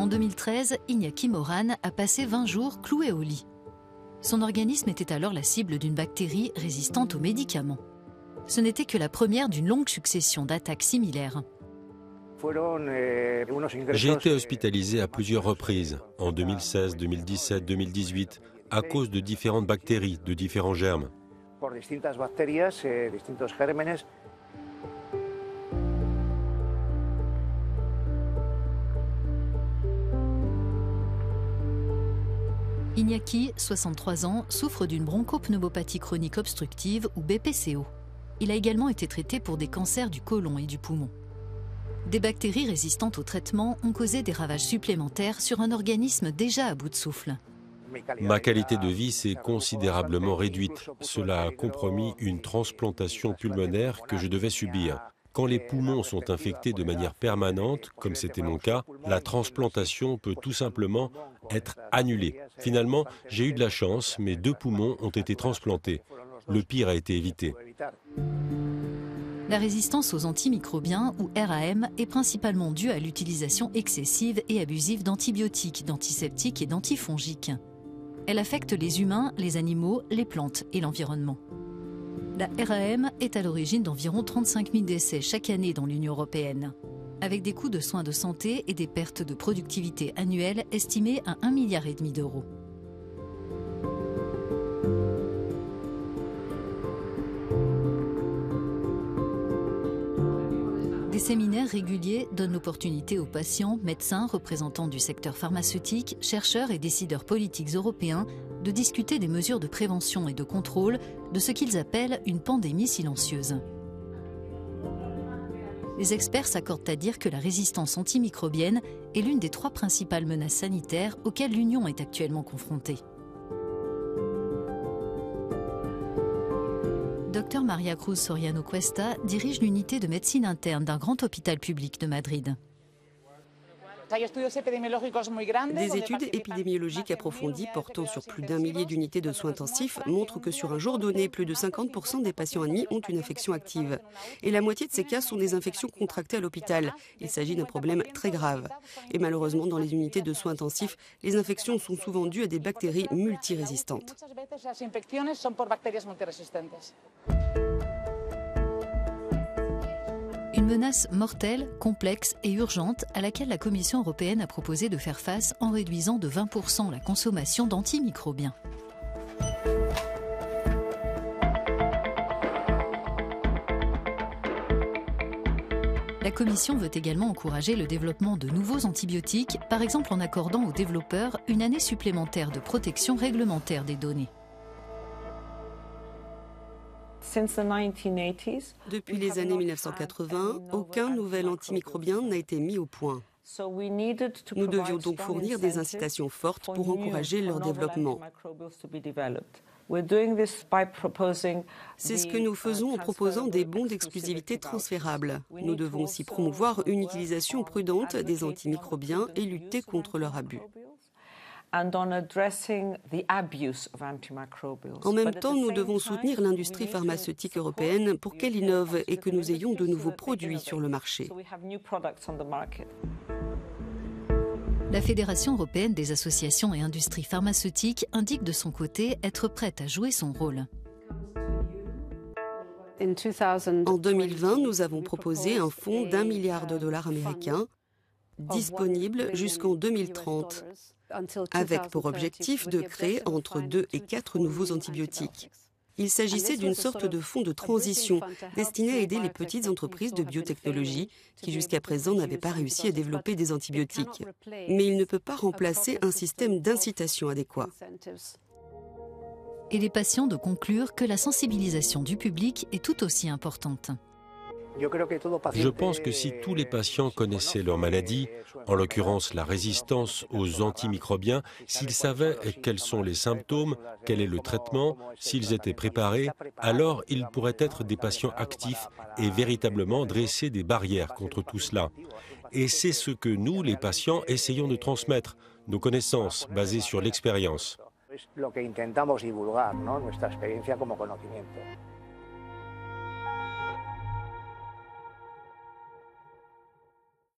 En 2013, Iñaki Morán a passé 20 jours cloué au lit. Son organisme était alors la cible d'une bactérie résistante aux médicaments. Ce n'était que la première d'une longue succession d'attaques similaires. J'ai été hospitalisé à plusieurs reprises, en 2016, 2017, 2018, à cause de différentes bactéries, de différents germes. Iñaki, 63 ans, souffre d'une bronchopneumopathie chronique obstructive ou BPCO. Il a également été traité pour des cancers du côlon et du poumon. Des bactéries résistantes au traitement ont causé des ravages supplémentaires sur un organisme déjà à bout de souffle. Ma qualité de vie s'est considérablement réduite. Cela a compromis une transplantation pulmonaire que je devais subir. Quand les poumons sont infectés de manière permanente, comme c'était mon cas, la transplantation peut tout simplement être annulée. Finalement, j'ai eu de la chance, mes 2 poumons ont été transplantés. Le pire a été évité. La résistance aux antimicrobiens, ou RAM, est principalement due à l'utilisation excessive et abusive d'antibiotiques, d'antiseptiques et d'antifongiques. Elle affecte les humains, les animaux, les plantes et l'environnement. La RAM est à l'origine d'environ 35 000 décès chaque année dans l'Union européenne, avec des coûts de soins de santé et des pertes de productivité annuelles estimées à 1,5 milliard d'euros. Des séminaires réguliers donnent l'opportunité aux patients, médecins, représentants du secteur pharmaceutique, chercheurs et décideurs politiques européens de discuter des mesures de prévention et de contrôle de ce qu'ils appellent une pandémie silencieuse. Les experts s'accordent à dire que la résistance antimicrobienne est l'une des 3 principales menaces sanitaires auxquelles l'Union est actuellement confrontée. Dr Maria Cruz Soriano Cuesta dirige l'unité de médecine interne d'un grand hôpital public de Madrid. Des études épidémiologiques approfondies portant sur plus d'1 millier d'unités de soins intensifs montrent que sur un jour donné, plus de 50% des patients admis ont une infection active. Et la moitié de ces cas sont des infections contractées à l'hôpital. Il s'agit d'un problème très grave. Et malheureusement, dans les unités de soins intensifs, les infections sont souvent dues à des bactéries multirésistantes. Une menace mortelle, complexe et urgente à laquelle la Commission européenne a proposé de faire face en réduisant de 20% la consommation d'antimicrobiens. La Commission veut également encourager le développement de nouveaux antibiotiques, par exemple en accordant aux développeurs une année supplémentaire de protection réglementaire des données. Depuis les années 1980, aucun nouvel antimicrobien n'a été mis au point. Nous devions donc fournir des incitations fortes pour encourager leur développement. C'est ce que nous faisons en proposant des bons d'exclusivité transférables. Nous devons aussi promouvoir une utilisation prudente des antimicrobiens et lutter contre leur abus. En même temps, nous devons soutenir l'industrie pharmaceutique européenne pour qu'elle innove et que nous ayons de nouveaux produits sur le marché. La Fédération européenne des associations et industries pharmaceutiques indique de son côté être prête à jouer son rôle. En 2020, nous avons proposé un fonds d'1 milliard de dollars américains disponible jusqu'en 2030. Avec pour objectif de créer entre 2 et 4 nouveaux antibiotiques. Il s'agissait d'une sorte de fonds de transition destiné à aider les petites entreprises de biotechnologie qui jusqu'à présent n'avaient pas réussi à développer des antibiotiques. Mais il ne peut pas remplacer un système d'incitation adéquat. Et les patients de conclure que la sensibilisation du public est tout aussi importante. Je pense que si tous les patients connaissaient leur maladie, en l'occurrence la résistance aux antimicrobiens, s'ils savaient quels sont les symptômes, quel est le traitement, s'ils étaient préparés, alors ils pourraient être des patients actifs et véritablement dresser des barrières contre tout cela. Et c'est ce que nous, les patients, essayons de transmettre, nos connaissances basées sur l'expérience.